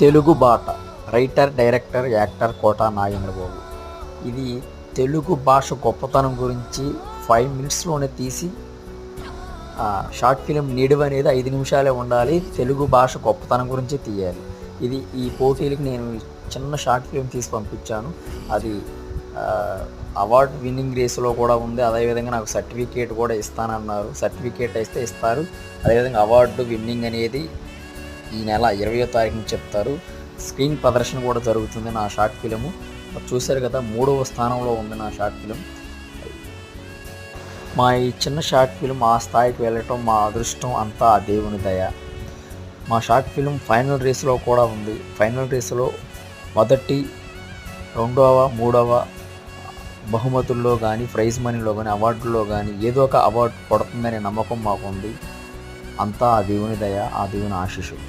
తెలుగు బాట writer, director, actor Kota Nagendrababu. ఇది తెలుగు భాష గొప్పతనం గురించి 5 మినిట్స్లోనే తీసి షార్ట్ ఫిలిం. నిడివి అనేది 5 నిమిషాలే ఉండాలి. తెలుగు భాష గొప్పతనం గురించి తీయాలి. ఇది ఈ పోటీలకి నేను చిన్న షార్ట్ ఫిలిం తీసి పంపించాను. అది అవార్డ్ విన్నింగ్ రేస్లో కూడా ఉంది. అదేవిధంగా నాకు సర్టిఫికేట్ కూడా ఇస్తానన్నారు. సర్టిఫికేట్ అయితే ఇస్తారు. అదేవిధంగా అవార్డు విన్నింగ్ అనేది ఈ నెల 20వ తారీఖున చెప్తారు. స్క్రీన్ ప్రదర్శన కూడా జరుగుతుంది నా షార్ట్ ఫిలిము. చూశారు కదా, 3వ స్థానంలో ఉంది నా షార్ట్ ఫిలిం. మా ఈ చిన్న షార్ట్ ఫిలిం ఆ స్థాయికి వెళ్ళటం మా అదృష్టం, అంతా ఆ దేవుని దయ. మా షార్ట్ ఫిలిం ఫైనల్ రేస్లో కూడా ఉంది. ఫైనల్ రేసులో మొదటి, 2వ, 3వ బహుమతుల్లో కానీ, ప్రైజ్ మనీలో కానీ, అవార్డుల్లో కానీ ఏదో ఒక అవార్డు కొడుతుందనే నమ్మకం మాకుంది. అంతా ఆ దేవుని దయ, ఆ దేవుని ఆశీస్సులు.